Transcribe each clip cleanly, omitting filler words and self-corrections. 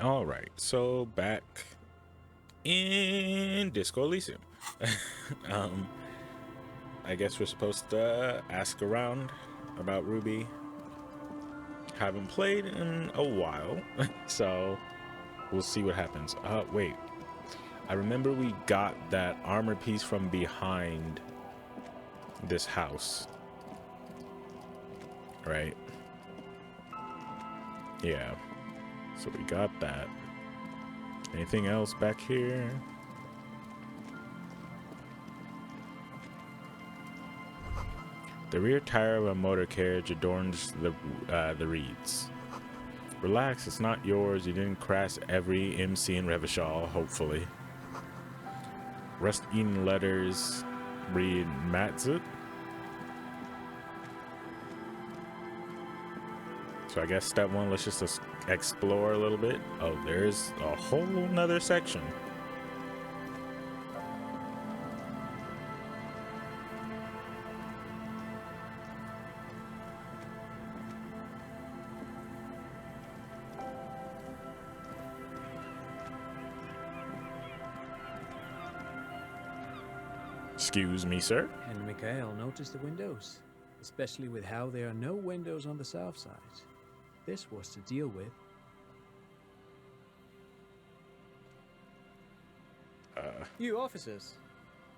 All right, so back in Disco Elysium. um, I guess we're supposed to ask around about Ruby. Haven't played in a while, so we'll see what happens. Wait. I remember we got that armor piece from behind this house. Right? Yeah. So we got that. Anything else back here? The rear tire of a motor carriage adorns the reeds. Relax, it's not yours. You didn't crash every MC in Revachol, hopefully. Rust-eaten letters read Matzut. So I guess step one, let's just explore a little bit. Oh, there's a whole nother section. Excuse me, sir. And Mikhail noticed the windows, especially with how there are no windows on the south side. This was to deal with. You officers,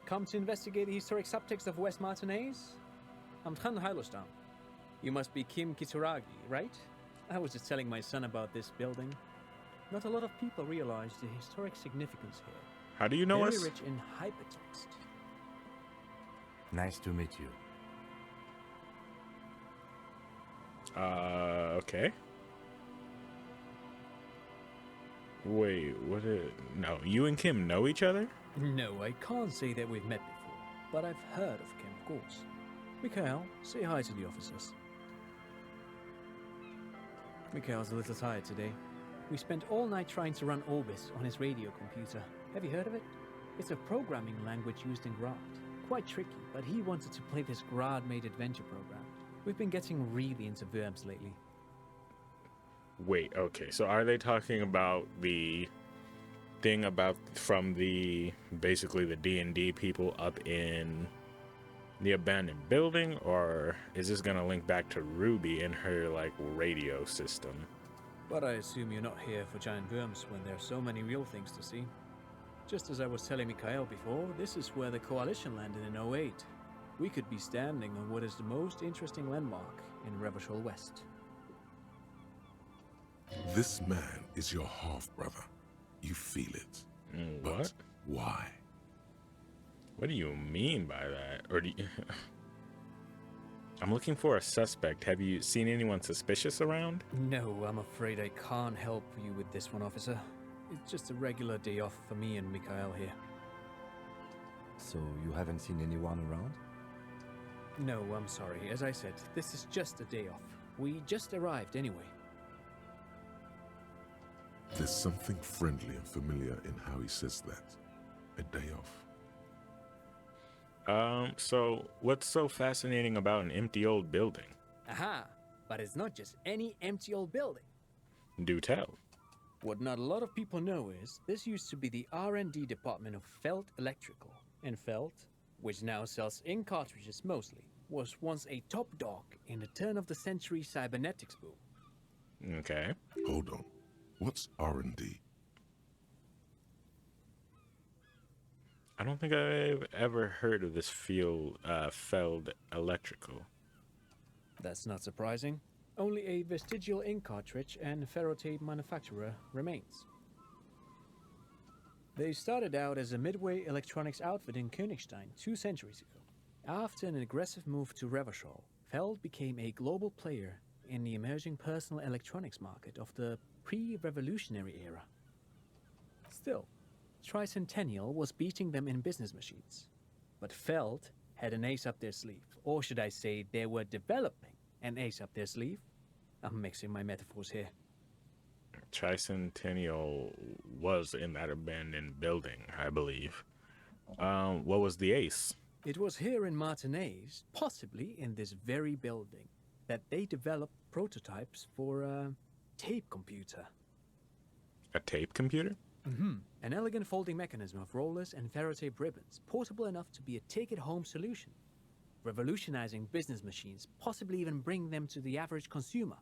come to investigate the historic subtext of West Martinez? I'm Tran Heilostam. You must be Kim Kitsuragi, right? I was just telling my son about this building. Not a lot of people realize the historic significance here. How do you know us? Very rich in hypertext. Nice to meet you. Okay. Wait, what is... No, you and Kim know each other? No, I can't say that we've met before, but I've heard of Kim, of course. Mikhail, say hi to the officers. Mikhail's a little tired today. We spent all night trying to run Orbis on his radio computer. Have you heard of it? It's a programming language used in Grad. Quite tricky, but he wanted to play this Grad-made adventure program. We've been getting really into Worms lately. Wait, okay, so are they talking about the thing about from the basically the D&D people up in the abandoned building, or is this gonna link back to Ruby and her like radio system? But I assume you're not here for giant worms when there are so many real things to see. Just as I was telling Mikhail before, this is where the Coalition landed in '08. We could be standing on what is the most interesting landmark in Revachol West. This man is your half-brother. You feel it. What? But why? What do you mean by that? Or do you... I'm looking for a suspect. Have you seen anyone suspicious around? No, I'm afraid I can't help you with this one, officer. It's just a regular day off for me and Mikhail here. So you haven't seen anyone around? No, I'm sorry. As I said, this is just a day off. We just arrived anyway. There's something friendly and familiar in how he says that. A day off. So what's so fascinating about an empty old building? Aha! But it's not just any empty old building. Do tell. What not a lot of people know is this used to be the R&D department of Felt Electrical. And Felt, which now sells ink cartridges mostly, was once a top dog in the turn-of-the-century cybernetics boom. Okay. Hold on. What's R&D? I don't think I've ever heard of this field, Feld Electrical. That's not surprising. Only a vestigial ink cartridge and ferrotape manufacturer remains. They started out as a midway electronics outfit in Königstein 2 centuries ago. After an aggressive move to Revachol, Feld became a global player in the emerging personal electronics market of the pre-revolutionary era. Still, Tricentennial was beating them in business machines. But Feld had an ace up their sleeve, or should I say they were developing an ace up their sleeve. I'm mixing my metaphors here. Tricentennial was in that abandoned building, I believe. What was the ace? It was here in Martinez, possibly in this very building, that they developed prototypes for a tape computer. A tape computer? An elegant folding mechanism of rollers and ferrotape ribbons, portable enough to be a take-it-home solution. Revolutionizing business machines, possibly even bring them to the average consumer.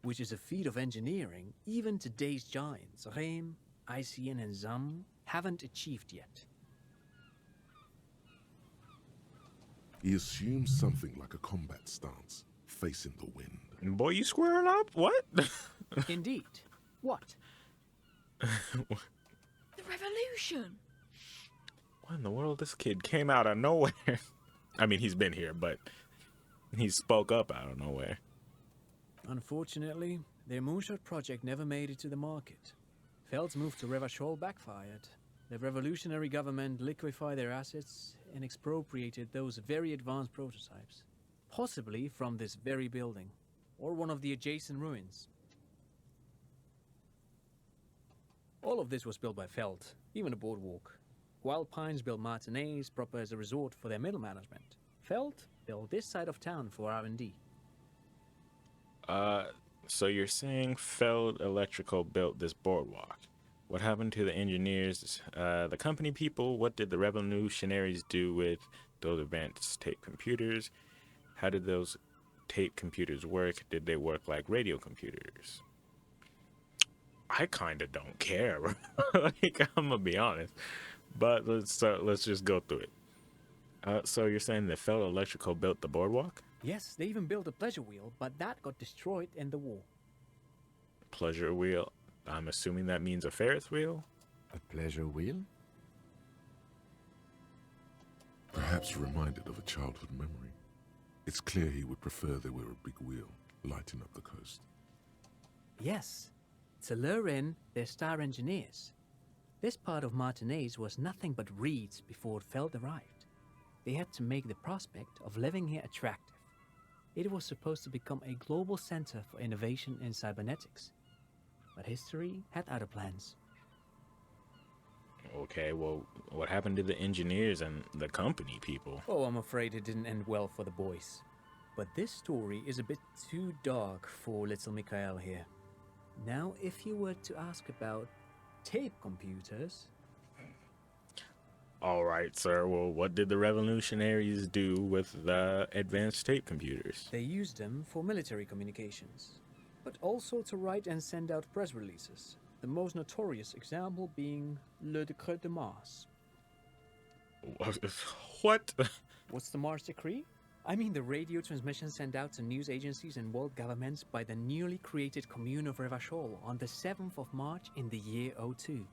Which is a feat of engineering even today's giants, Rehm, ICN and ZAM, haven't achieved yet. He assumes something like a combat stance, facing the wind. Boy, you squaring up? What? Indeed. What? The revolution! What in the world? This kid came out of nowhere. I mean, he's been here, but he spoke up out of nowhere. Unfortunately, their moonshot project never made it to the market. Feld's move to Revachol backfired. The revolutionary government liquefied their assets and expropriated those very advanced prototypes. Possibly from this very building, or one of the adjacent ruins. All of this was built by Feld, even the boardwalk. Wild Pines built Martinez proper as a resort for their middle management. Feld built this side of town for R&D. So you're saying Feld Electrical built this boardwalk? What happened to the engineers, the company people? What did the revolutionaries do with those advanced tape computers? How did those tape computers work? Did they work like radio computers? I kind of don't care. Like, I'm gonna be honest, but let's just go through it. So you're saying that Feld Electrical built the boardwalk? Yes, they even built a pleasure wheel, but that got destroyed in the war. Pleasure wheel. I'm assuming that means a Ferris wheel. A pleasure wheel? Perhaps reminded of a childhood memory. It's clear he would prefer there were a big wheel, lighting up the coast. Yes, to lure in their star engineers. This part of Martinez was nothing but reeds before Feld arrived. They had to make the prospect of living here attractive. It was supposed to become a global center for innovation in cybernetics. But history had other plans. Okay, well, what happened to the engineers and the company people? Oh, I'm afraid it didn't end well for the boys. But this story is a bit too dark for little Mikhail here. Now, if you were to ask about tape computers... All right, sir. Well, what did the revolutionaries do with the advanced tape computers? They used them for military communications, but also to write and send out press releases. The most notorious example being Le Decret de Mars. What? What's the Mars Decree? I mean the radio transmission sent out to news agencies and world governments by the newly created Commune of Revachol on the 7th of March in the year 02.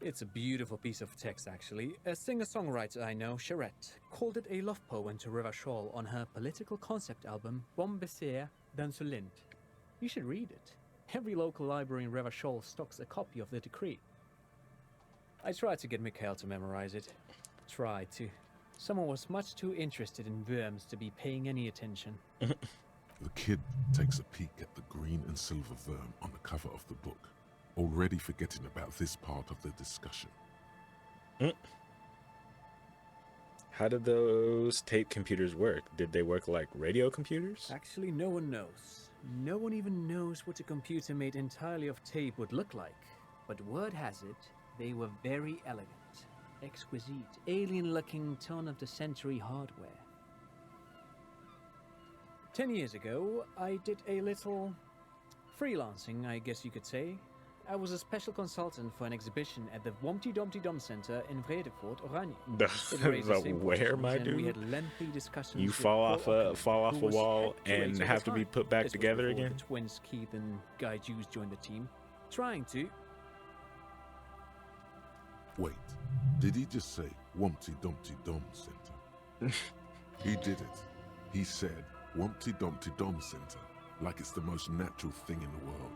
It's a beautiful piece of text, actually. A singer-songwriter I know, Charette, called it a love poem to Revachol on her political concept album, Bon Baiser dans le Lind. You should read it. Every local library in Revachol stocks a copy of the decree. I tried to get Mikhail to memorize it. Tried to. Someone was much too interested in worms to be paying any attention. The kid takes a peek at the green and silver worm on the cover of the book, already forgetting about this part of the discussion. How did those tape computers work? Did they work like radio computers? Actually, no one knows. No one even knows what a computer made entirely of tape would look like. But word has it, they were very elegant. Exquisite, alien-looking turn-of-the-century hardware. 10 years ago, I did a little freelancing, I guess you could say. I was a special consultant for an exhibition at the Wompty Dumpty Dum Center in Vredefort, Oranje. Where, my dude? We had lengthy discussions. You fall off a wall and have to be put back together again? The twins Keith and Guy Jews joined the team, trying to... Wait, did he just say Wumpty Dumpty Dum Center? He did it. He said Wumpty Dumpty Dum Center, like it's the most natural thing in the world.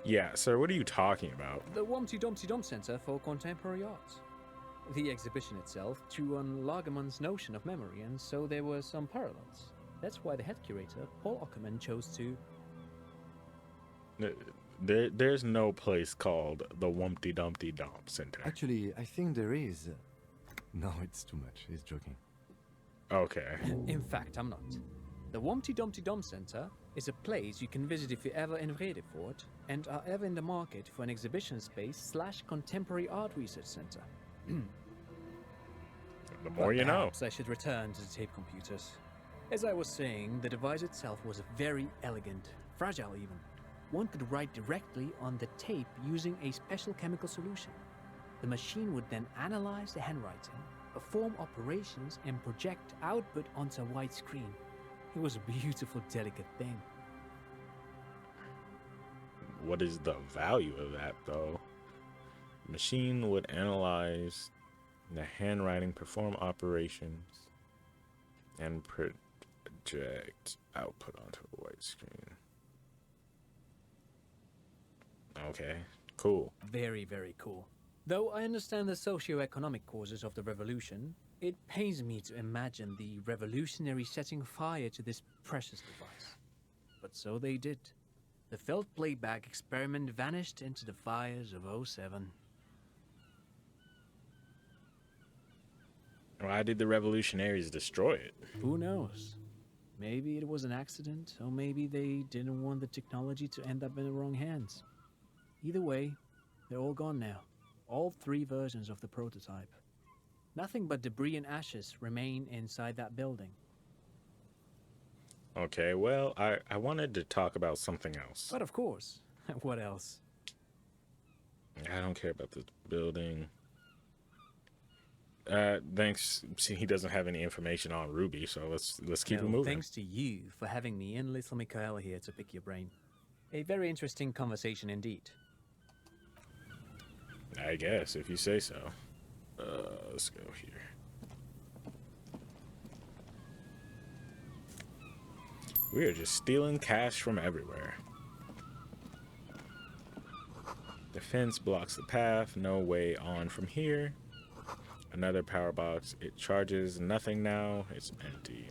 Yeah, sir, what are you talking about? The Wumpty Dumpty Dum Center for Contemporary Art. The exhibition itself drew on Lagerman's notion of memory, and so there were some parallels. That's why the head curator, Paul Ockerman, chose to... There's no place called the Wumpty Dumpty Dum Center. Actually, I think there is. No, it's too much. He's joking. Okay. In fact, I'm not. The Wumpty Dumpty Dum Center is a place you can visit if you're ever in Redefort and are ever in the market for an exhibition space / contemporary art research center. The more you know. Perhaps I should return to the tape computers. As I was saying, the device itself was very elegant, fragile even. One could write directly on the tape using a special chemical solution. The machine would then analyze the handwriting, perform operations, and project output onto a white screen. It was a beautiful, delicate thing. What is the value of that, though? Machine would analyze the handwriting, perform operations, and project output onto a white screen. Okay, cool. Very, very cool. Though I understand the socio-economic causes of the revolution, it pains me to imagine the revolutionaries setting fire to this precious device. But so they did. The felt playback experiment vanished into the fires of '07. Why did the revolutionaries destroy it? Who knows? Maybe it was an accident, or maybe they didn't want the technology to end up in the wrong hands. Either way, they're all gone now. All 3 versions of the prototype. Nothing but debris and ashes remain inside that building. Okay, well, I wanted to talk about something else. But of course, what else? I don't care about this building. Thanks. See, he doesn't have any information on Ruby, so let's keep it moving. Thanks to you for having me and little Mikhail here to pick your brain. A very interesting conversation indeed. I guess, if you say so. Let's go here. We are just stealing cash from everywhere. The fence blocks the path. No way on from here. Another power box. It charges nothing now. It's empty.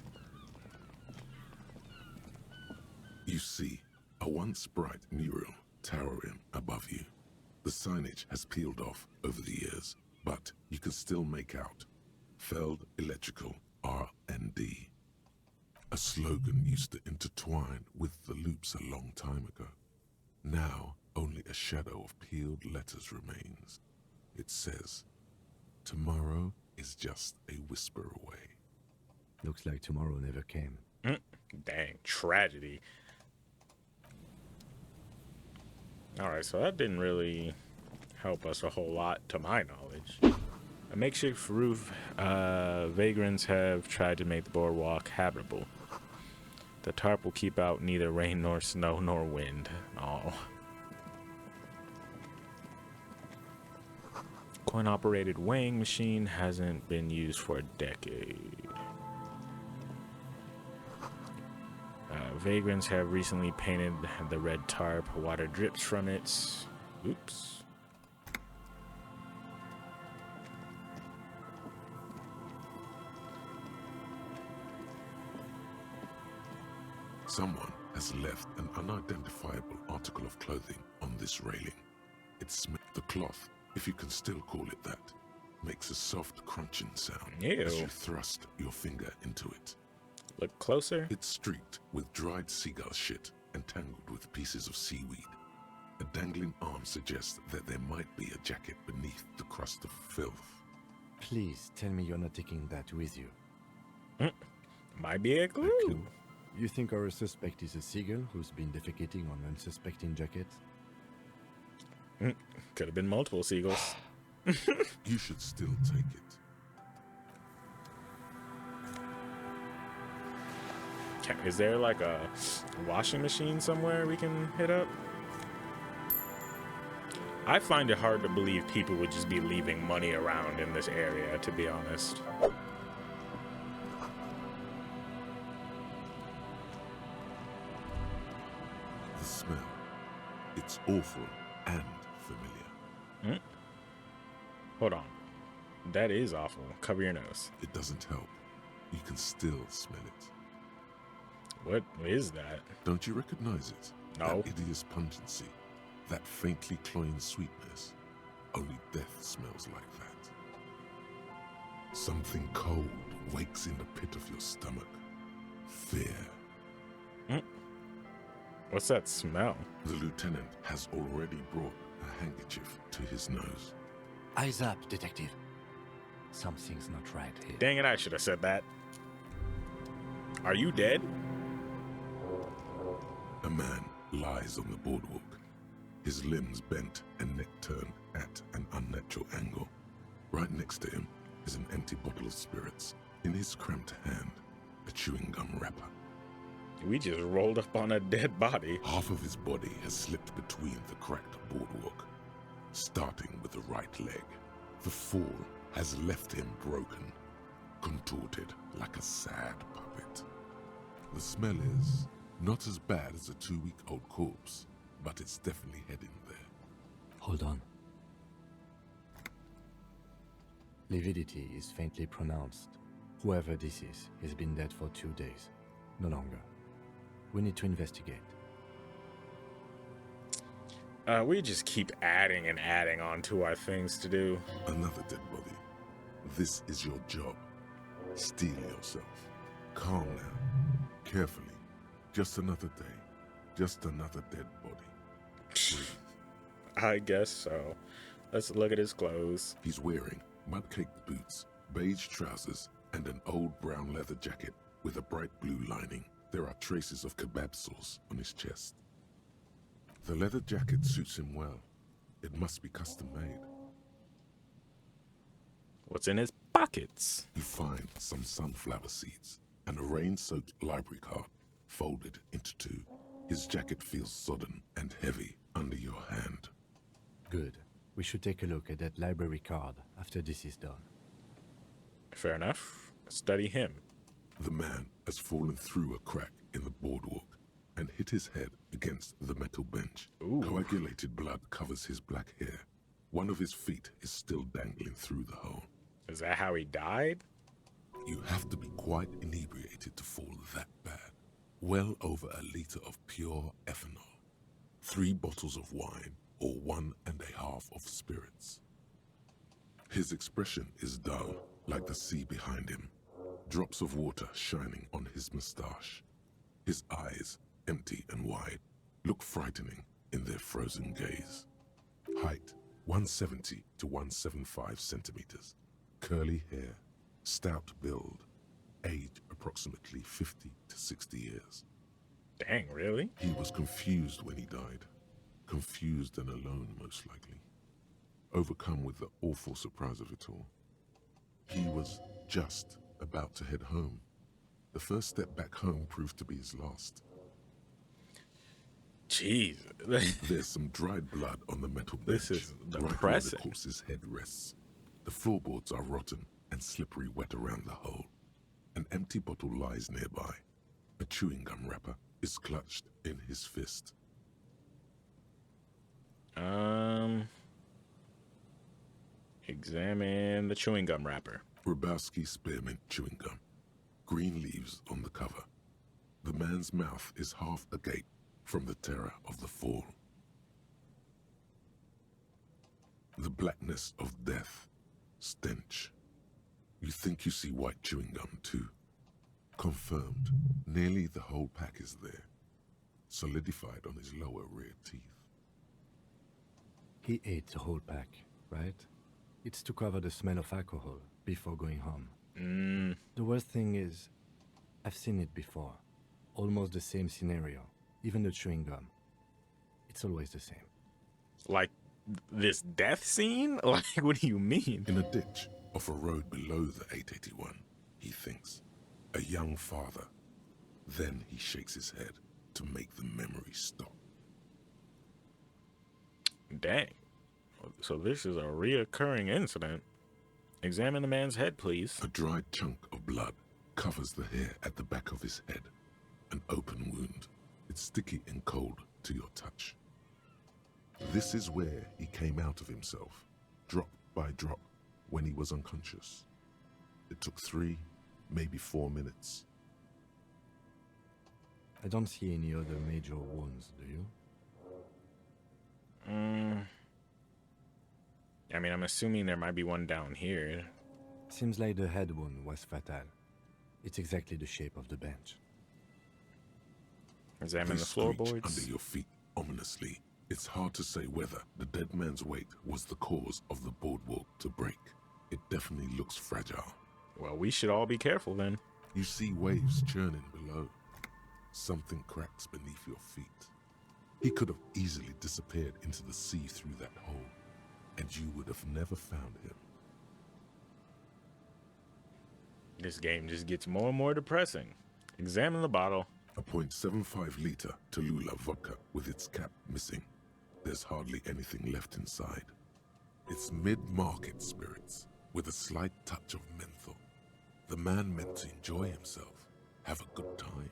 You see a once bright mural towering above you. The signage has peeled off over the years, but you can still make out Feld Electrical R&D. A slogan used to intertwine with the loops a long time ago. Now, only a shadow of peeled letters remains. It says, "Tomorrow is just a whisper away." Looks like tomorrow never came. Dang, tragedy. Alright, so that didn't really help us a whole lot, to my knowledge. A makeshift roof. Vagrants have tried to make the boardwalk habitable. The tarp will keep out neither rain nor snow nor wind. Oh. Coin-operated weighing machine hasn't been used for a decade. Vagrants have recently painted the red tarp. Water drips from it. Oops. Someone has left an unidentifiable article of clothing on this railing. The cloth, if you can still call it that, makes a soft crunching sound as you thrust your finger into it. Look closer. It's streaked with dried seagull shit and tangled with pieces of seaweed. A dangling arm suggests that there might be a jacket beneath the crust of filth. Please tell me you're not taking that with you. Might be a clue. You think our suspect is a seagull who's been defecating on unsuspecting jackets? Could have been multiple seagulls. You should still take it. Is there like a washing machine somewhere we can hit up? I find it hard to believe people would just be leaving money around in this area, to be honest. The smell. It's awful and familiar. Hold on. That is awful. Cover your nose. It doesn't help. You can still smell it. What is that? Don't you recognize it? No. That hideous pungency. That faintly cloying sweetness. Only death smells like that. Something cold wakes in the pit of your stomach. Fear. What's that smell? The lieutenant has already brought a handkerchief to his nose. Eyes up, detective. Something's not right here. Dang it, I should have said that. Are you dead? A man lies on the boardwalk, his limbs bent and neck turned at an unnatural angle. Right next to him is an empty bottle of spirits. In his cramped hand, a chewing gum wrapper. We just rolled up on a dead body. Half of his body has slipped between the cracked boardwalk, starting with the right leg. The fall has left him broken, contorted like a sad puppet. The smell is not as bad as a 2-week-old corpse, but it's definitely heading there. Hold on. Lividity is faintly pronounced. Whoever this is has been dead for 2 days. No longer. We need to investigate. We just keep adding and adding on to our things to do. Another dead body. This is your job. Steel yourself. Calm now. Carefully. Just another day. Just another dead body. Breathe. I guess so. Let's look at his clothes. He's wearing mud-caked boots, beige trousers, and an old brown leather jacket with a bright blue lining. There are traces of kebab sauce on his chest. The leather jacket suits him well. It must be custom-made. What's in his pockets? You find some sunflower seeds and a rain-soaked library card folded into two. His jacket feels sodden and heavy under your hand. Good. We should take a look at that library card after this is done. Fair enough. Study him. The man has fallen through a crack in the boardwalk and hit his head against the metal bench. Ooh. Coagulated blood covers his black hair. One of his feet is still dangling through the hole. Is that how he died? You have to be quite inebriated to fall that bad. Well over a liter of pure ethanol. 3 bottles of wine or 1.5 of spirits. His expression is dull, like the sea behind him. Drops of water shining on his mustache. His eyes, empty and wide, look frightening in their frozen gaze. Height, 170 to 175 centimeters. Curly hair, stout build. Age, approximately 50 to 60 years. Dang, really? He was confused when he died. Confused and alone, most likely. Overcome with the awful surprise of it all. He was just about to head home. The first step back home proved to be his last. Jeez. There's some dried blood on the metal bench. This is right where depressing. the corpse's head rests. The floorboards are rotten and slippery wet around the hole. An empty bottle lies nearby. A chewing gum wrapper is clutched in his fist. Examine the chewing gum wrapper. Rubowski spearmint chewing gum. Green leaves on the cover. The man's mouth is half agape from the terror of the fall. The blackness of death. Stench. You think you see white chewing gum too. Confirmed. Nearly the whole pack is there. Solidified on his lower rear teeth. He ate the whole pack, right? It's to cover the smell of alcohol before going home. The worst thing is, I've seen it before. Almost the same scenario. Even the chewing gum. It's always the same. Like this death scene? Like, what do you mean? In a ditch off a road below the 881, he thinks. A young father. Then he shakes his head to make the memory stop. Dang. So this is a reoccurring incident. Examine the man's head, please. A dried chunk of blood covers the hair at the back of his head. An open wound. It's sticky and cold to your touch. This is where he came out of himself, drop by drop, when he was unconscious. It took 3, maybe 4 minutes. I don't see any other major wounds, do you? I mean, I'm assuming there might be one down here. Seems like the head wound was fatal. It's exactly the shape of the bench. Examine They the screech floorboards. under your feet ominously. It's hard to say whether the dead man's weight was the cause of the boardwalk to break. It definitely looks fragile. Well, we should all be careful then. You see waves churning below. Something cracks beneath your feet. He could have easily disappeared into the sea through that hole, and you would have never found him. This game just gets more and more depressing. Examine the bottle. A .75 liter Tallulah vodka with its cap missing. There's hardly anything left inside. It's mid-market spirits with a slight touch of menthol. The man meant to enjoy himself, have a good time.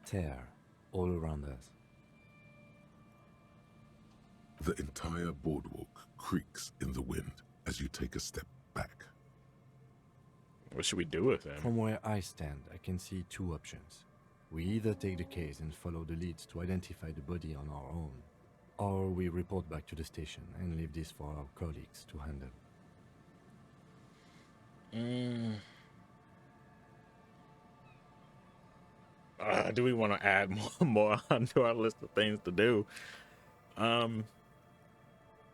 Tear all around us. The entire boardwalk creaks in the wind as you take a step back. What should we do with him? From where I stand, I can see two options. We either take the case and follow the leads to identify the body on our own, or we report back to the station and leave this for our colleagues to handle. Do we want to add more onto our list of things to do?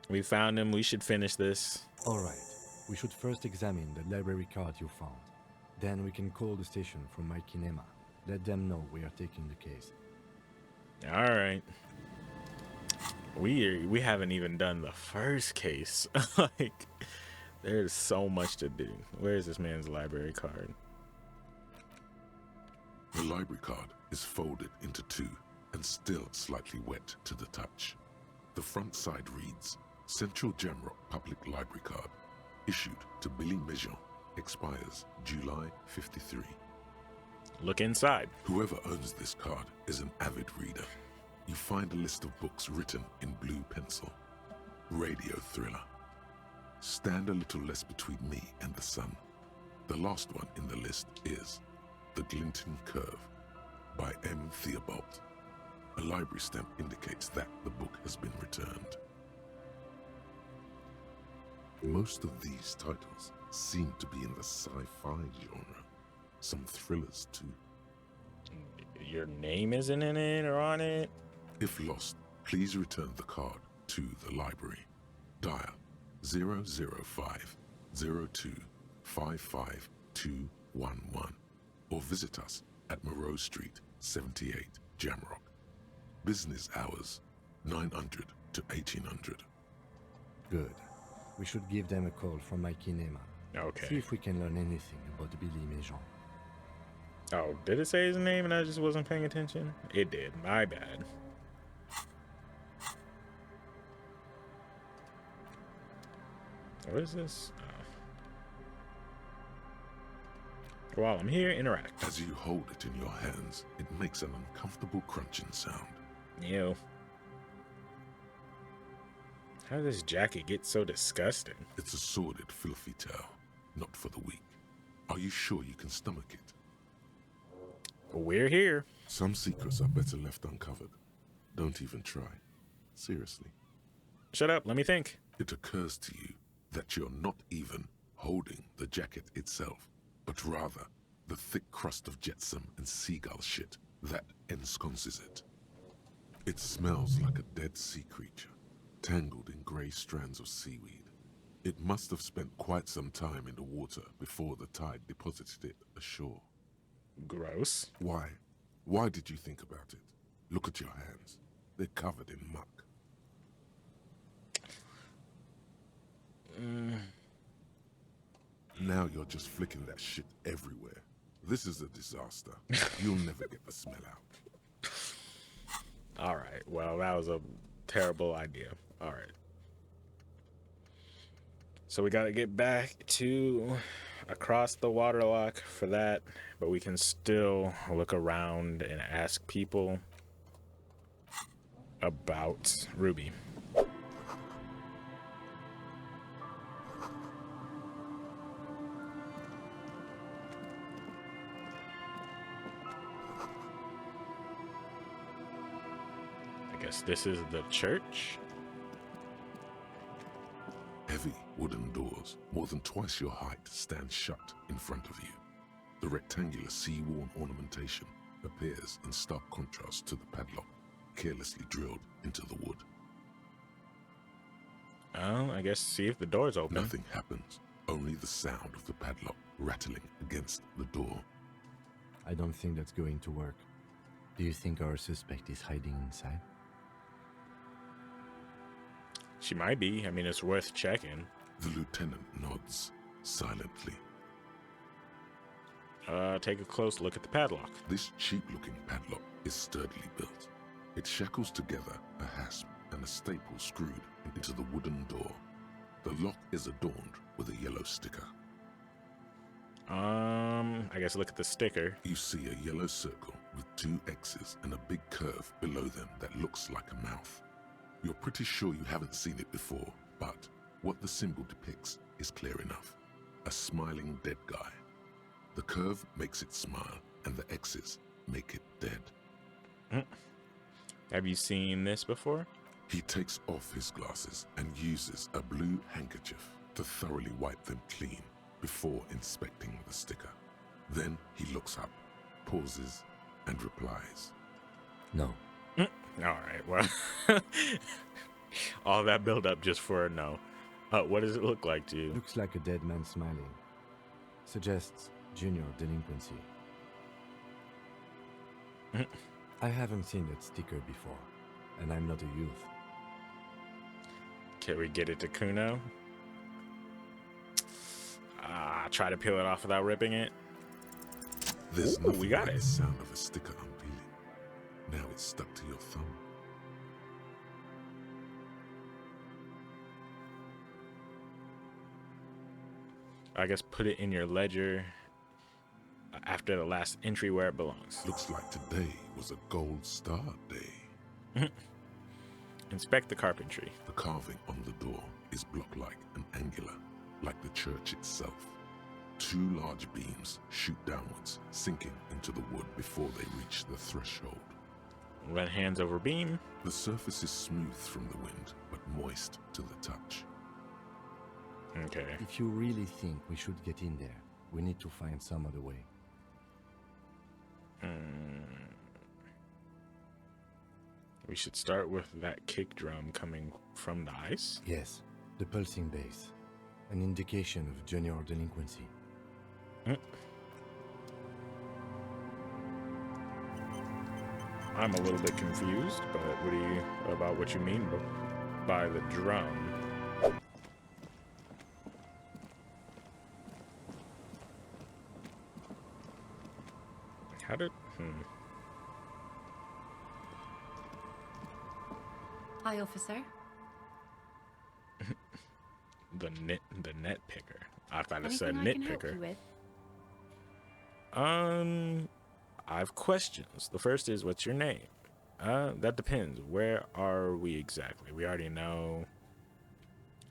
We found him. We should finish this. Alright, we should first examine the library card you found. Then we can call the station from my kinema. Let them know we are taking the case. All right. We haven't even done the first case. Like, there's so much to do. Where's this man's library card? The library card is folded into two and still slightly wet to the touch. The front side reads, Central Jamrock Public Library Card, issued to Billy Mejean, expires July 53. Look inside. Whoever owns this card is an avid reader. You find a list of books written in blue pencil. Radio thriller. Stand a little less between me and the sun. The last one in the list is The Glinting Curve by M. Theobald. A library stamp indicates that the book has been returned. Most of these titles seem to be in the sci-fi genre. Some thrillers too. Your name isn't in it or on it. If lost, please return the card to the library. Dial 005 02 55211 or visit us at Moreau Street, 78, Jamrock. Business hours, 900 to 1800. Good. We should give them a call from my kinema. Okay. See if we can learn anything about Billy Mejean. Oh, did it say his name and I just wasn't paying attention? It did. My bad. What is this? While I'm here, interact. As you hold it in your hands, it makes an uncomfortable crunching sound. Ew. How did this jacket get so disgusting? It's a sordid, filthy tale, not for the weak. Are you sure you can stomach it? We're here. Some secrets are better left uncovered. Don't even try. Seriously. Shut up, let me think. It occurs to you that you're not even holding the jacket itself, but rather the thick crust of jetsam and seagull shit that ensconces it. It smells like a dead sea creature, tangled in grey strands of seaweed. It must have spent quite some time in the water before the tide deposited it ashore. Gross. Why? Why did you think about it? Look at your hands. They're covered in muck. Now you're just flicking that shit everywhere. This is a disaster. You'll never get the smell out. All right. Well, that was a terrible idea. All right. So we got to get back to across the waterlock for that, but we can still look around and ask people about Ruby. I guess this is the church. Heavy wooden doors, more than twice your height, stand shut in front of you. The rectangular sea-worn ornamentation appears in stark contrast to the padlock, carelessly drilled into the wood. I guess see if the door's open. Nothing happens, only the sound of the padlock rattling against the door. I don't think that's going to work. Do you think our suspect is hiding inside? She might be. I mean, it's worth checking. The lieutenant nods silently. Take a close look at the padlock. This cheap-looking padlock is sturdily built. It shackles together a hasp and a staple screwed into the wooden door. The lock is adorned with a yellow sticker. I guess look at the sticker. You see a yellow circle with 2 X's and a big curve below them that looks like a mouth. You're pretty sure you haven't seen it before, but what the symbol depicts is clear enough. A smiling dead guy. The curve makes it smile, and the X's make it dead. Have you seen this before? He takes off his glasses and uses a blue handkerchief to thoroughly wipe them clean before inspecting the sticker. Then he looks up, pauses, and replies. No. All right, well, all that build up just for a no. What does it look like to you? Looks like a dead man smiling. Suggests junior delinquency. I haven't seen that sticker before, and I'm not a youth. Can we get it to Kuno? Try to peel it off without ripping it. There's Ooh, nothing we got like it. the sound of a sticker unpeeling. Now it's stuck to your thumb. I guess put it in your ledger after the last entry where it belongs. Looks like today was a gold star day. Inspect the carpentry. The carving on the door is block-like and angular, like the church itself. 2 large beams shoot downwards, sinking into the wood before they reach the threshold. Run hands over beam. The surface is smooth from the wind, but moist to the touch. Okay. If you really think we should get in there, we need to find some other way. We should start with that kick drum coming from the ice. Yes, the pulsing bass. An indication of junior delinquency. I'm a little bit confused, but about what you mean by the drum? How did? Hi, officer. The net picker. I thought it Anything said I nit can help picker. you with? I have questions. The first is, what's your name? That depends. Where are we exactly? We already know.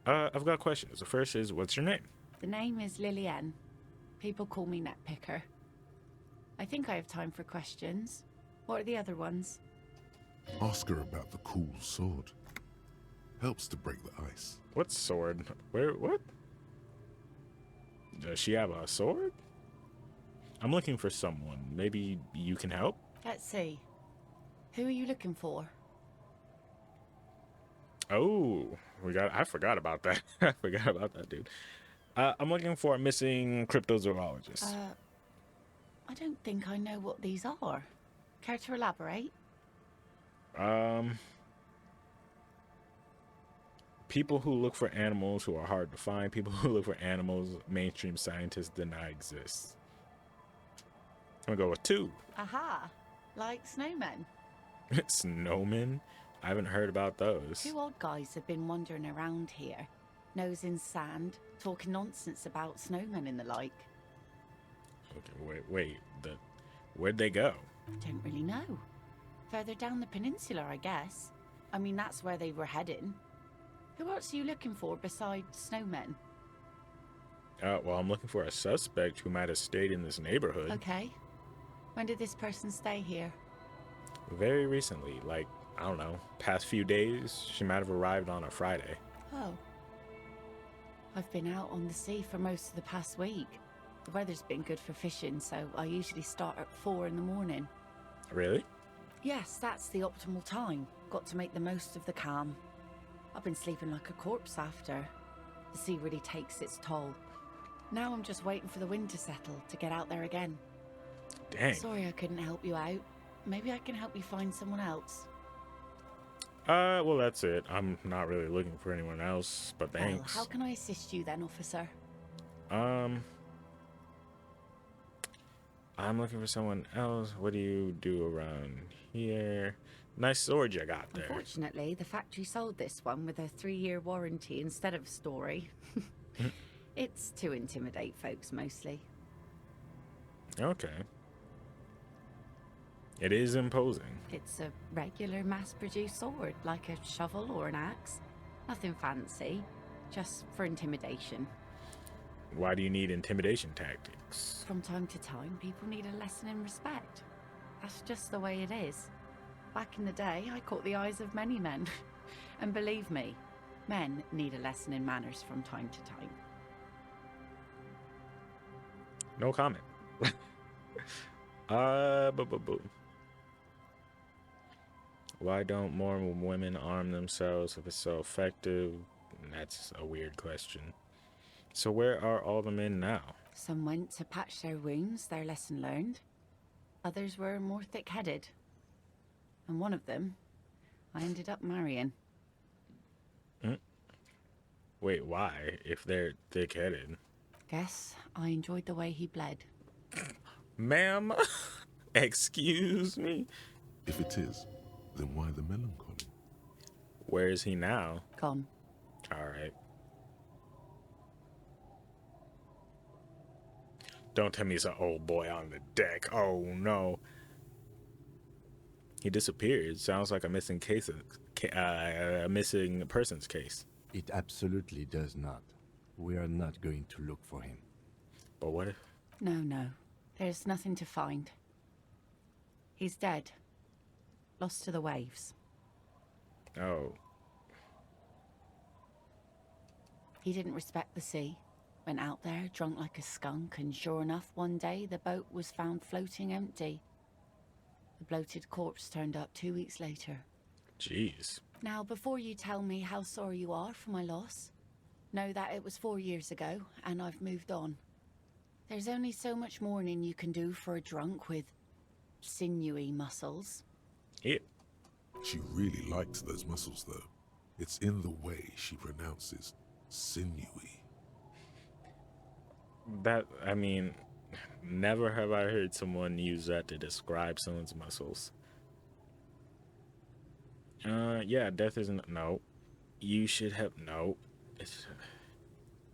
I've got questions. The first is, what's your name? The name is Lillian. People call me Netpicker. I think I have time for questions. What are the other ones? Ask her about the cool sword. Helps to break the ice. What sword? What? Does she have a sword? I'm looking for someone. Maybe you can help? Let's see. Who are you looking for? Oh, I forgot about that. I forgot about that, dude. I'm looking for a missing cryptozoologist. I don't think I know what these are. Care to elaborate? People who look for animals who are hard to find. People who look for animals mainstream scientists deny exist. I'm gonna go with 2. Aha! Like snowmen. Snowmen? I haven't heard about those. 2 old guys have been wandering around here, nose in sand, talking nonsense about snowmen and the like. Okay, wait. Where'd they go? Don't really know. Further down the peninsula, I guess. I mean, that's where they were heading. Who else are you looking for besides snowmen? Well, I'm looking for a suspect who might have stayed in this neighborhood. Okay. When did this person stay here? Very recently, like, I don't know, past few days. She might have arrived on a Friday. Oh. I've been out on the sea for most of the past week. The weather's been good for fishing, so I usually start at 4 in the morning. Really? Yes, that's the optimal time. Got to make the most of the calm. I've been sleeping like a corpse after. The sea really takes its toll. Now I'm just waiting for the wind to settle to get out there again. Dang. Sorry I couldn't help you out. Maybe I can help you find someone else. Well, that's it. I'm not really looking for anyone else, but Well, thanks. how can I assist you then, officer? I'm looking for someone else. What do you do around here? Nice sword you got there. Unfortunately, the factory sold this one with a 3-year warranty instead of story. It's to intimidate folks, mostly. Okay. It is imposing. It's a regular mass-produced sword, like a shovel or an axe. Nothing fancy, just for intimidation. Why do you need intimidation tactics? From time to time, people need a lesson in respect. That's just the way it is. Back in the day, I caught the eyes of many men. And believe me, men need a lesson in manners from time to time. No comment. Why don't more women arm themselves if it's so effective? That's a weird question. So where are all the men now? Some went to patch their wounds, their lesson learned. Others were more thick-headed. And one of them, I ended up marrying. Wait, why? If they're thick-headed? Guess I enjoyed the way he bled. Ma'am? Excuse me? If it is, then why the melancholy? Where is he now? Gone. Alright. Don't tell me it's an old boy on the deck. Oh, no. He disappeared. Sounds like a missing case, a missing persons case. It absolutely does not. We are not going to look for him. But what if? No. There's nothing to find. He's dead. Lost to the waves. Oh. He didn't respect the sea. Went out there, drunk like a skunk, and sure enough, one day the boat was found floating empty. The bloated corpse turned up 2 weeks later. Jeez. Now, before you tell me how sorry you are for my loss, know that it was 4 years ago, and I've moved on. There's only so much mourning you can do for a drunk with sinewy muscles. Yeah. She really liked those muscles, though. It's in the way she pronounces sinewy. That, I mean, never have I heard someone use that to describe someone's muscles. Yeah, death isn't, no. You should have, no. It's,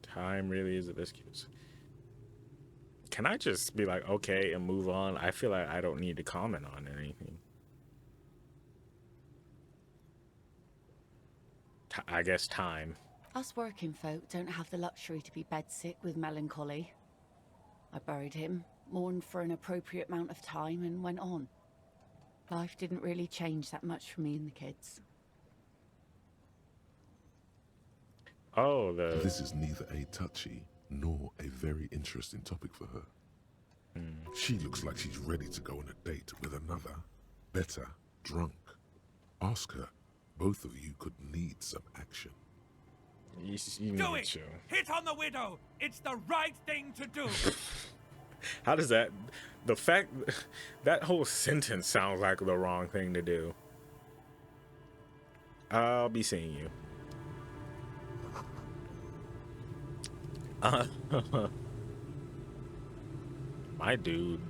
time really is an excuse. Can I just be like, okay, and move on? I feel like I don't need to comment on anything. I guess time. Us working folk don't have the luxury to be bedsick with melancholy. I buried him, mourned for an appropriate amount of time, and went on. Life didn't really change that much for me and the kids. Oh, This is neither a touchy nor a very interesting topic for her. She looks like she's ready to go on a date with another, better, drunk. Ask her. Both of you could need some action. You Do need it! to. Hit on the widow! It's the right thing to do! How does that, the fact, that whole sentence sounds like the wrong thing to do. I'll be seeing you. My dude,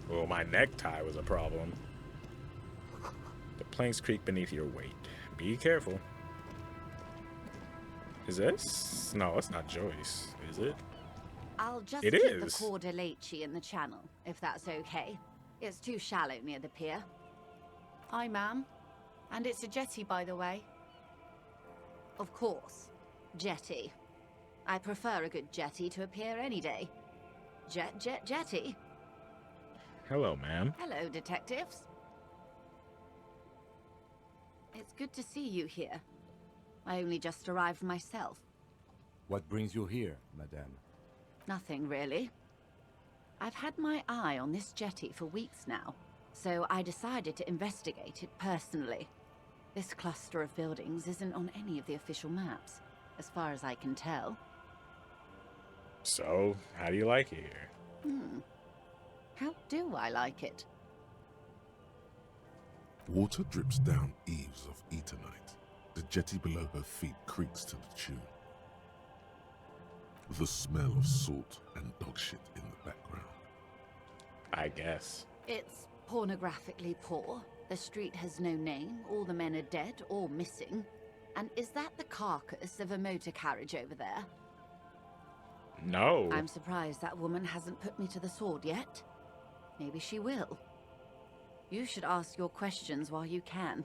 well, my necktie was a problem. The planks creak beneath your weight. Be careful. Is this? No, it's not Joyce, is it? I'll just It keep is. the Cordelechi in the channel, if that's okay. It's too shallow near the pier. Hi, ma'am. And it's a jetty, by the way. Of course. Jetty. I prefer a good jetty to a pier any day. Jetty. Hello, ma'am. Hello, detectives. It's good to see you here. I only just arrived myself. What brings you here, madame? Nothing, really. I've had my eye on this jetty for weeks now. So I decided to investigate it personally. This cluster of buildings isn't on any of the official maps, as far as I can tell. So, how do you like it here? How do I like it? Water drips down eaves of Eternite. The jetty below her feet creaks to the tune. The smell of salt and dog shit in the background. I guess. It's pornographically poor. The street has no name, all the men are dead or missing. And is that the carcass of a motor carriage over there? No. I'm surprised that woman hasn't put me to the sword yet. Maybe she will. You should ask your questions while you can.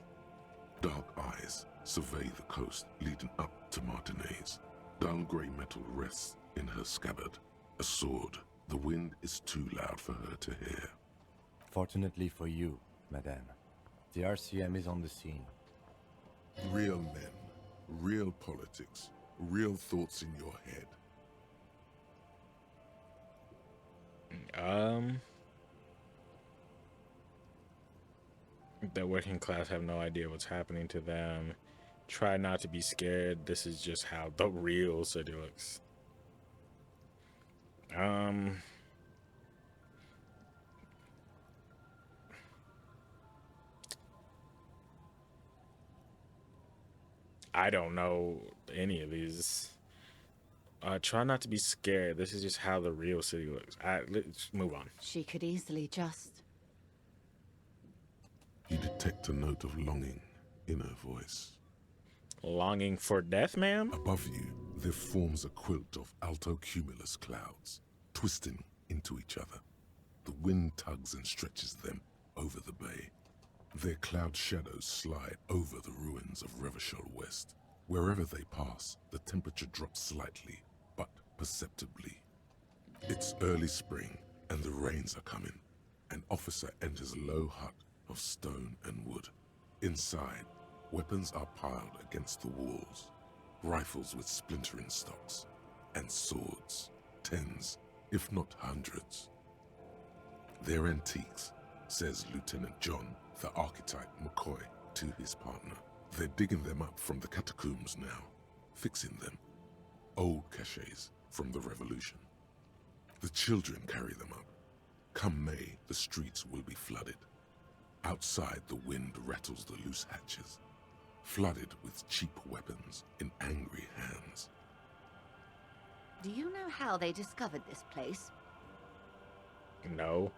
Dark eyes survey the coast leading up to Martinez. Dull grey metal rests in her scabbard. A sword. The wind is too loud for her to hear. Fortunately for you, madame, the RCM is on the scene. Real men, real politics, real thoughts in your head. The working class have no idea what's happening to them. Try not to be scared. This is just how the real city looks. I don't know any of these. Try not to be scared. This is just how the real city looks. Let's move on. She could easily just... You detect a note of longing in her voice. Longing for death, ma'am? Above you, there forms a quilt of alto-cumulus clouds, twisting into each other. The wind tugs and stretches them over the bay. Their cloud shadows slide over the ruins of Revachol West. Wherever they pass, the temperature drops slightly, but perceptibly. It's early spring, and the rains are coming. An officer enters a low hut of stone and wood. Inside, weapons are piled against the walls. Rifles with splintering stocks, and swords, tens, if not hundreds. They're antiques, says Lieutenant John, the archetype McCoy, to his partner. They're digging them up from the catacombs now, fixing them. Old caches from the revolution. The children carry them up. Come May, the streets will be flooded. Outside, the wind rattles the loose hatches, flooded with cheap weapons in angry hands. Do you know how they discovered this place? No.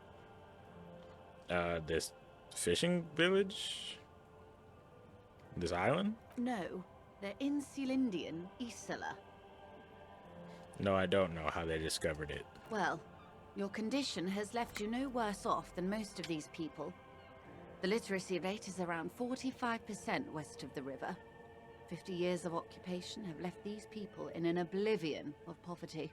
This fishing village? This island? No, the Insulindian Isla. No, I don't know how they discovered it. Well, your condition has left you no worse off than most of these people. The literacy rate is around 45% west of the river. 50 years of occupation have left these people in an oblivion of poverty.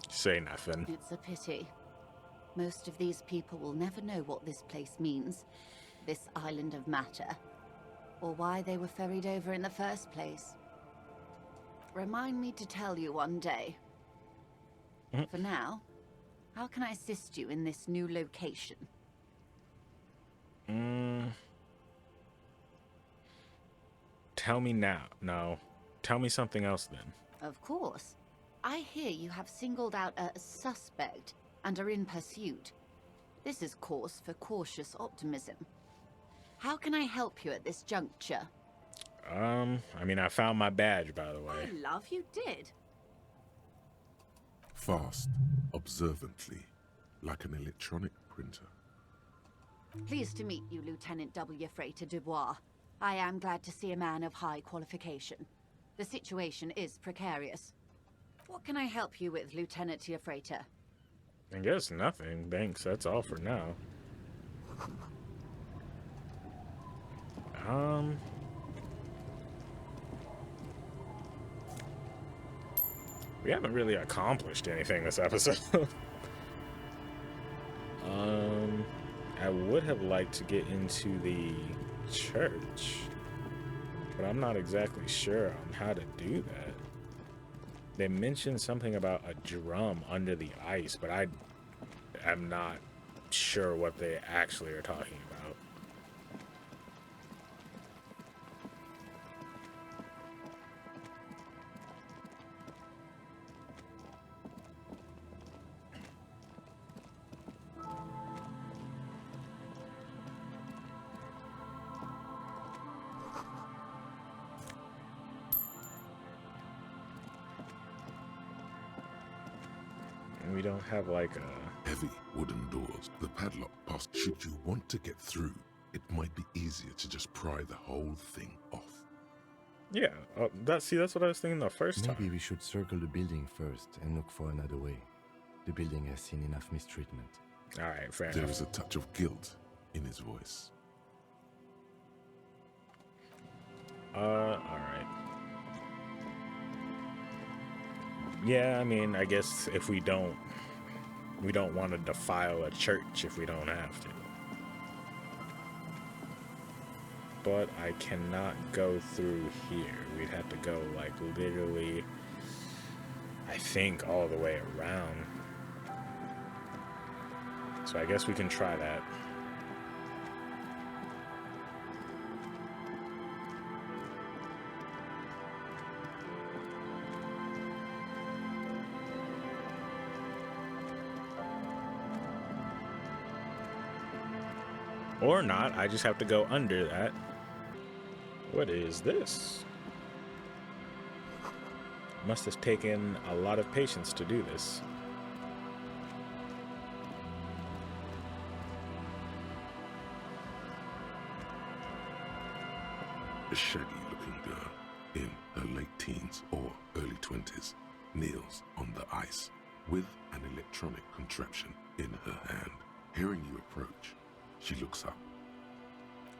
Say nothing. It's a pity. Most of these people will never know what this place means, this island of matter, or why they were ferried over in the first place. Remind me to tell you one day. For now, how can I assist you in this new location? Tell me now. No. Tell me something else then. Of course. I hear you have singled out a suspect and are in pursuit. This is cause for cautious optimism. How can I help you at this juncture? I mean, I found my badge, by the way. I love you did. Fast, observantly, like an electronic printer. Pleased to meet you, Lieutenant W. Freighter Dubois. I am glad to see a man of high qualification. The situation is precarious. What can I help you with, Lieutenant Freighter? I guess nothing. Thanks. That's all for now. We haven't really accomplished anything this episode. I would have liked to get into the church, but I'm not exactly sure on how to do that. They mentioned something about a drum under the ice, but I am not sure what they actually are talking about. And we don't have like a... Heavy wooden doors. The padlock past. Should you want to get through, it might be easier to just pry the whole thing off. Yeah, that's what I was thinking the first time. Maybe we should circle the building first and look for another way. The building has seen enough mistreatment. All right, fair There enough. is a touch of guilt in his voice. All right. Yeah, I mean, I guess if we don't want to defile a church if we don't have to. But I cannot go through here. We'd have to go, like, literally, I think, all the way around. So I guess we can try that. Or not, I just have to go under that. What is this? Must have taken a lot of patience to do this. A shaggy-looking girl in her late teens or early 20s kneels on the ice with an electronic contraption in her hand. Hearing you approach, she looks up.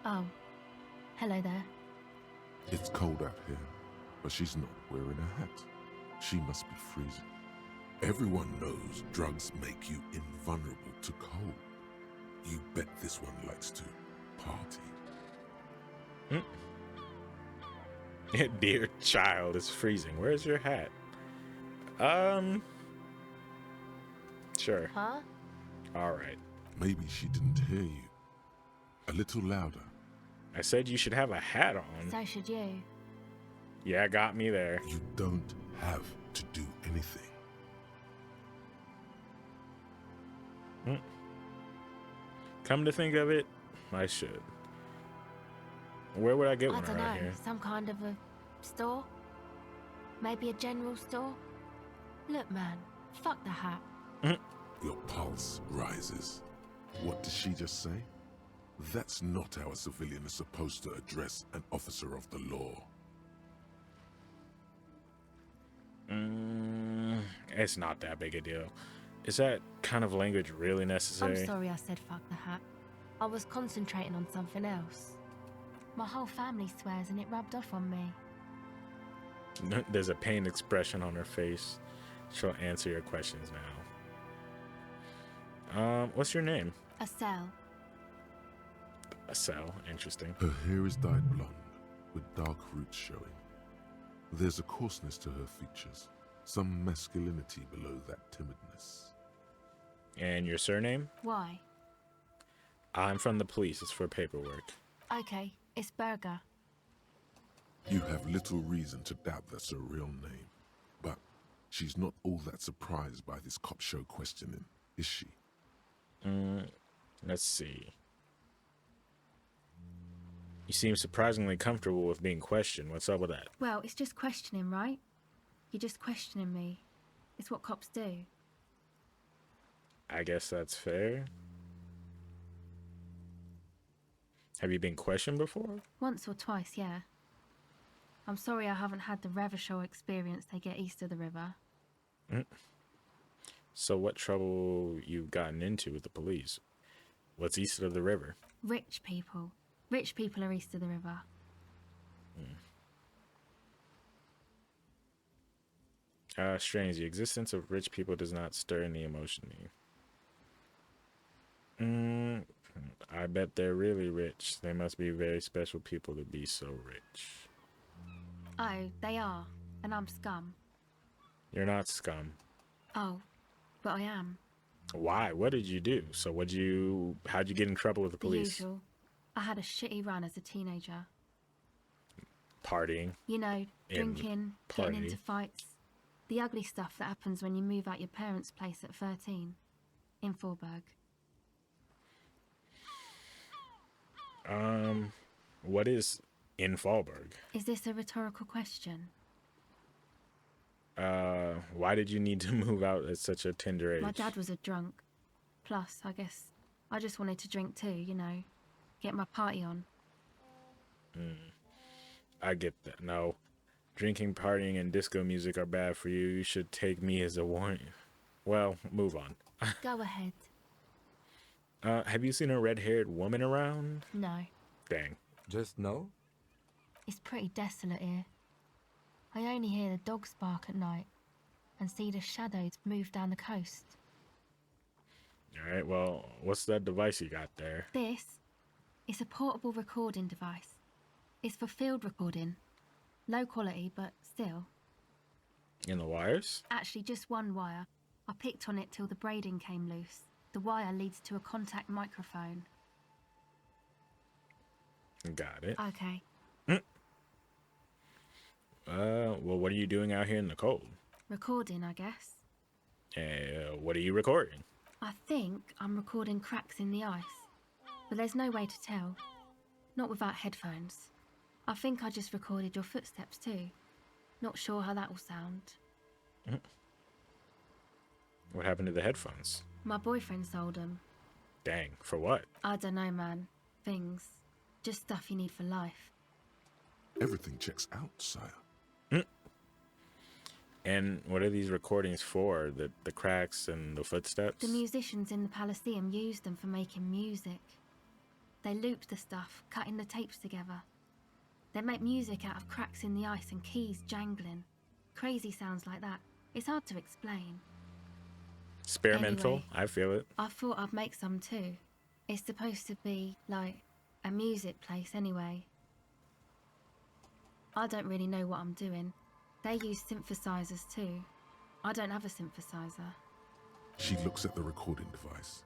Oh, hello there. It's cold out here, but she's not wearing a hat. She must be freezing. Everyone knows drugs make you invulnerable to cold. You bet this one likes to party. Dear child is freezing. Where's your hat? Sure. Huh? All right. Maybe she didn't hear you. A little louder. I said you should have a hat on. So should you. Yeah, got me there. You don't have to do anything. Come to think of it, I should. Where would I get I one don't around know. here? Some kind of a store? Maybe a general store? Look, man. Fuck the hat. Your pulse rises. What did she just say? That's not how a civilian is supposed to address an officer of the law. It's not that big a deal. Is that kind of language really necessary? I'm sorry I said fuck the hat. I was concentrating on something else. My whole family swears and it rubbed off on me. There's a pained expression on her face. She'll answer your questions now. What's your name? A cell. A cell. Interesting. Her hair is dyed blonde, with dark roots showing. There's a coarseness to her features, some masculinity below that timidness. And your surname? Why? I'm from the police. It's for paperwork. Okay, it's Burger. You have little reason to doubt that's her real name, but she's not all that surprised by this cop show questioning, is she? Let's see. You seem surprisingly comfortable with being questioned. What's up with that? Well, it's just questioning, right? You're just questioning me. It's what cops do. I guess that's fair. Have you been questioned before? Once or twice, yeah. I'm sorry I haven't had the Revachol experience they get east of the river. So what trouble you've gotten into with the police? What's east of the river? Rich people. Rich people are east of the river. Strange. The existence of rich people does not stir any emotion in me. I bet they're really rich. They must be very special people to be so rich. Oh, they are. And I'm scum. You're not scum. Oh, but I am. Why? What did you do? So how'd you get in trouble with the The police? usual. I had a shitty run as a teenager. Partying. You know, In drinking, party. getting into fights. The ugly stuff that happens when you move out your parents' place at 13. In Forberg. What is in Fallberg? Is this a rhetorical question? Why did you need to move out at such a tender age? My dad was a drunk. Plus, I guess I just wanted to drink too, you know. Get my party on. I get that. No. Drinking, partying, and disco music are bad for you. You should take me as a warning. Well, move on. Go ahead. Have you seen a red-haired woman around? No. Dang. Just no? It's pretty desolate here. I only hear the dogs bark at night and see the shadows move down the coast. Alright, well, what's that device you got there? This is a portable recording device. It's for field recording. Low quality, but still. In the wires? Actually, just one wire. I picked on it till the braiding came loose. The wire leads to a contact microphone. Got it. Okay. Well, what are you doing out here in the cold? Recording, I guess. What are you recording? I think I'm recording cracks in the ice. But there's no way to tell. Not without headphones. I think I just recorded your footsteps too. Not sure how that will sound. What happened to the headphones? My boyfriend sold them. Dang, for what? I don't know, man. Things. Just stuff you need for life. Everything checks out, sire. And what are these recordings for? The cracks and the footsteps? The musicians in the Elysium used them for making music. They looped the stuff, cutting the tapes together. They make music out of cracks in the ice and keys jangling. Crazy sounds like that. It's hard to explain. Experimental, Anyway. I feel it. I thought I'd make some too. It's supposed to be, like, a music place anyway. I don't really know what I'm doing. They use synthesizers too. I don't have a synthesizer. She looks at the recording device,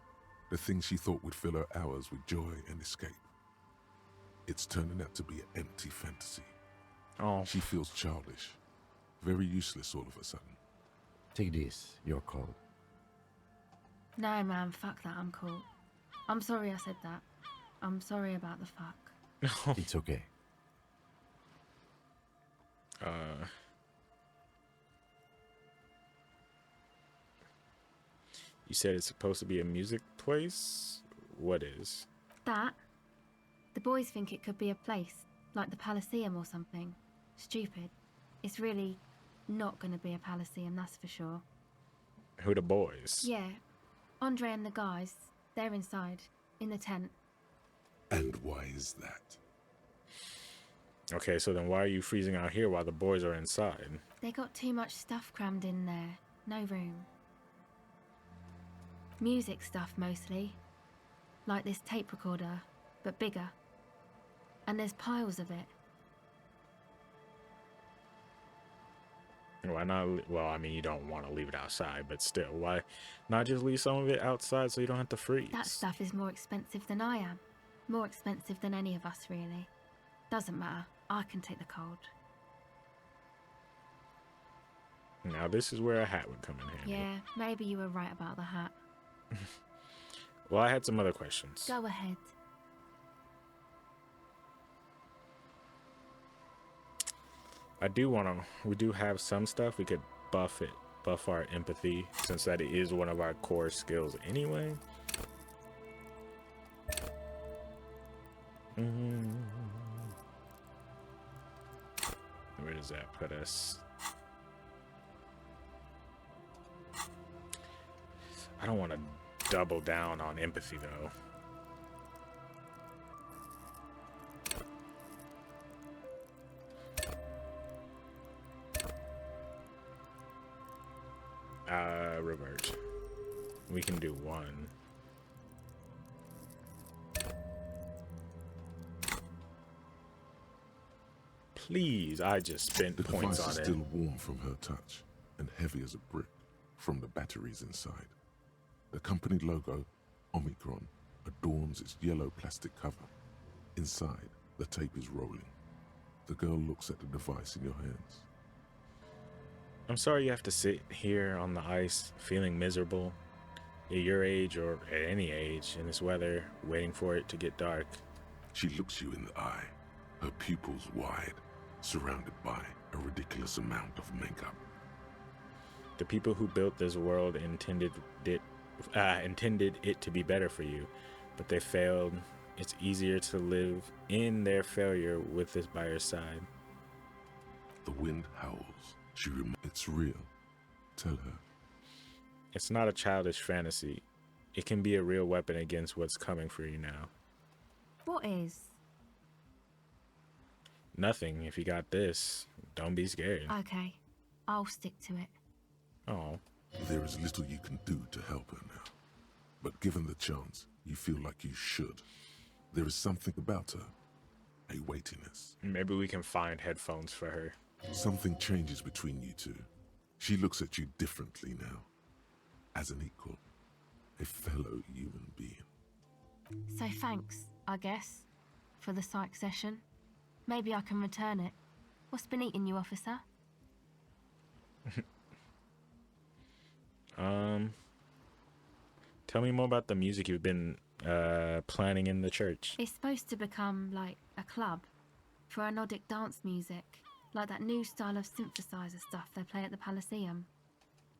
the thing she thought would fill her hours with joy and escape. It's turning out to be an empty fantasy. Oh, She feels childish, very useless all of a sudden. Take this, your call. No, man, fuck that, I'm cool. I'm sorry I said that. I'm sorry about the fuck. It's okay. You said it's supposed to be a music place? What is? That? The boys think it could be a place, like the Palaceum or something. Stupid. It's really not gonna be a Palaceum, that's for sure. Who the boys? Yeah. Andre and the guys, they're inside, in the tent. And why is that? Okay, so then why are you freezing out here while the boys are inside? They got too much stuff crammed in there. No room. Music stuff mostly. Like this tape recorder, but bigger. And there's piles of it. Why not? Well, I mean, you don't want to leave it outside, but still, why not just leave some of it outside so you don't have to freeze? That stuff is more expensive than I am. More expensive than any of us, really. Doesn't matter. I can take the cold. Now, this is where a hat would come in handy. Yeah, maybe you were right about the hat. Well, I had some other questions. Go ahead. We do have some stuff we could buff our empathy, since that is one of our core skills anyway. Where does that put us? I don't want to double down on empathy though. Revert. We can do one. Please, I just spent The points device on is it. still warm from her touch and heavy as a brick from the batteries inside. The company logo, Omicron, adorns its yellow plastic cover. Inside, the tape is rolling. The girl looks at the device in your hands. I'm sorry you have to sit here on the ice feeling miserable at your age or at any age in this weather, waiting for it to get dark. She looks you in the eye, her pupils wide, surrounded by a ridiculous amount of makeup. The people who built this world intended it to be better for you, but they failed. It's easier to live in their failure with this by your side. The wind howls. It's real. Tell her. It's not a childish fantasy. It can be a real weapon against what's coming for you now. What is? Nothing. If you got this, don't be scared. Okay, I'll stick to it. Oh. There is little you can do to help her now. But given the chance, you feel like you should. There is something about her. A weightiness. Maybe we can find headphones for her. Something changes between you two. She looks at you differently now. As an equal. A fellow human being. So thanks, I guess, for the psych session. Maybe I can return it. What's been eating you, officer? Tell me more about the music you've been planning in the church. It's supposed to become like a club for Nordic dance music, like that new style of synthesizer stuff they play at the Elysium.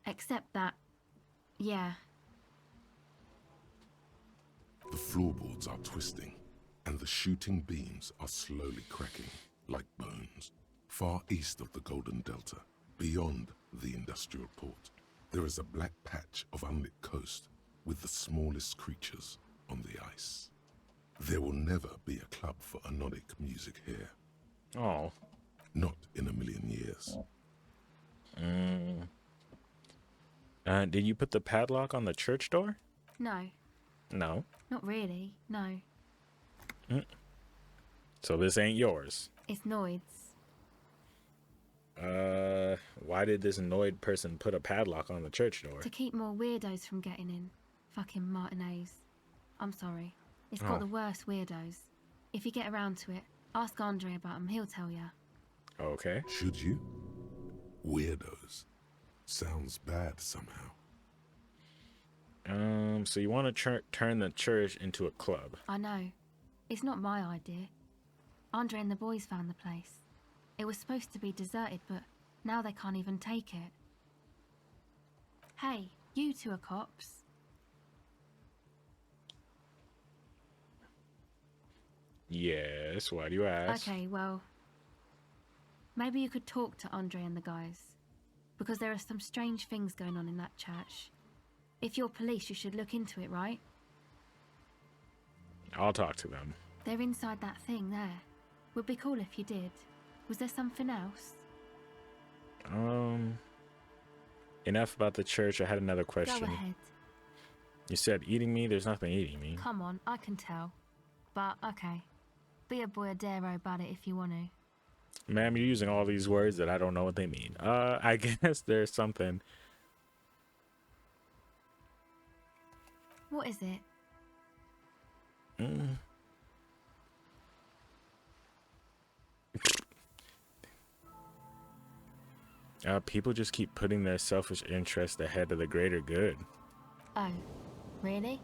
Except that, yeah. The floorboards are twisting, and the shooting beams are slowly cracking, like bones. Far east of the Golden Delta, beyond the industrial port, there is a black patch of unlit coast with the smallest creatures on the ice. There will never be a club for Anodic music here. Oh. Not in a million years. Did you put the padlock on the church door? No. No. Not really, no. So this ain't yours? It's Noid's. Why did this annoyed person put a padlock on the church door? To keep more weirdos from getting in. Fucking Martinez. I'm sorry. It's got the worst weirdos. If you get around to it, ask Andre about them, he'll tell ya. Okay. Should you? Weirdos. Sounds bad somehow. So you want to turn the church into a club? I know. It's not my idea. Andre and the boys found the place. It was supposed to be deserted, but now they can't even take it. Hey, you two are cops. Yes, why do you ask? Okay, well, maybe you could talk to Andre and the guys. Because there are some strange things going on in that church. If you're police, you should look into it, right? I'll talk to them. They're inside that thing there. Would be cool if you did. Was there something else? Enough about the church. I had another question. Go ahead. You said eating me? There's nothing eating me. Come on, I can tell. But, okay. Be a boyadero about it if you want to. Ma'am, you're using all these words that I don't know what they mean. I guess there's something. What is it? People just keep putting their selfish interest ahead of the greater good. Oh, really?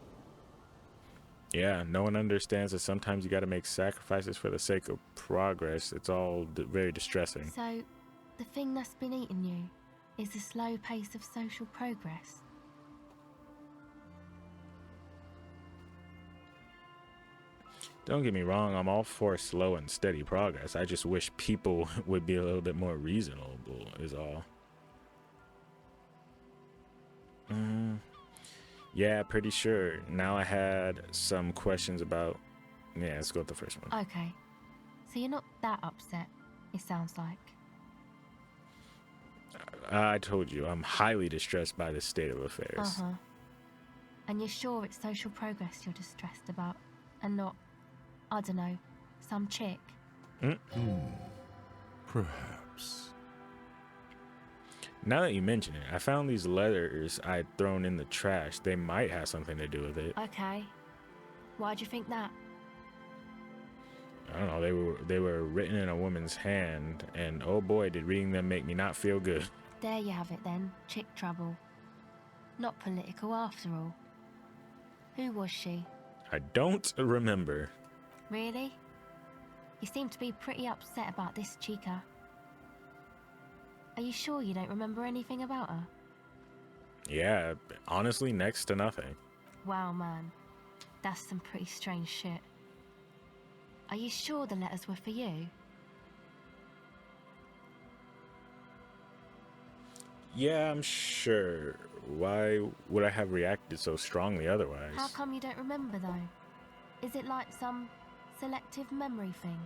Yeah, no one understands that sometimes you gotta make sacrifices for the sake of progress. It's all very distressing. So, the thing that's been eating you is the slow pace of social progress? Don't get me wrong, I'm all for slow and steady progress. I just wish people would be a little bit more reasonable, is all. Yeah, pretty sure. Now I had some questions about... Yeah, let's go with the first one. Okay. So you're not that upset, it sounds like. I told you, I'm highly distressed by this state of affairs. Uh-huh. And you're sure it's social progress you're distressed about, and not, I don't know, some chick? Perhaps. Now that you mention it, I found these letters I'd thrown in the trash. They might have something to do with it. Okay. Why'd you think that? I don't know. They were written in a woman's hand, and oh boy, did reading them make me not feel good. There you have it then. Chick trouble. Not political after all. Who was she? I don't remember. Really? You seem to be pretty upset about this chica. Are you sure you don't remember anything about her? Yeah, honestly, next to nothing. Wow, man. That's some pretty strange shit. Are you sure the letters were for you? Yeah, I'm sure. Why would I have reacted so strongly otherwise? How come you don't remember, though? Is it like some selective memory thing?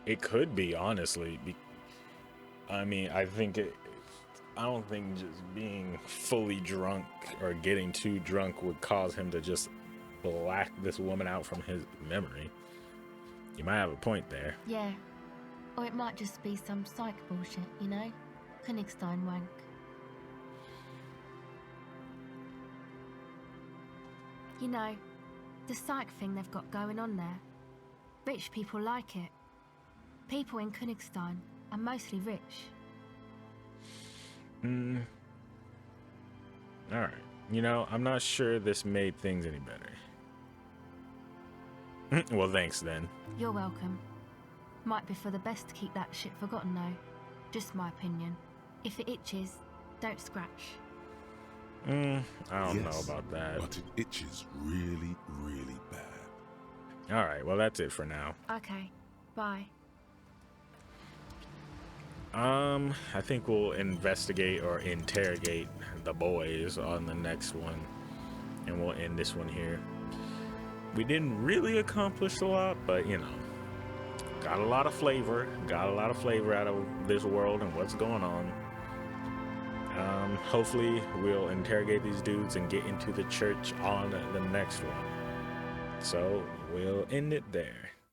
It could be, honestly. I mean, I don't think just being fully drunk or getting too drunk would cause him to just black this woman out from his memory. You might have a point there. Yeah. Or it might just be some psych bullshit, you know? Königstein wank. You know, the psych thing they've got going on there. Rich people like it. People in Königstein are mostly rich. Alright. You know, I'm not sure this made things any better. Well, thanks then. You're welcome. Might be for the best to keep that shit forgotten though. Just my opinion. If it itches, don't scratch. I don't know Yes, about that. but it itches really, really bad. Alright, well that's it for now. Okay, bye. I think we'll investigate or interrogate the boys on the next one. And we'll end this one here. We didn't really accomplish a lot, but you know, got a lot of flavor. Got a lot of flavor out of this world and what's going on. Hopefully we'll interrogate these dudes and get into the church on the next one. So we'll end it there.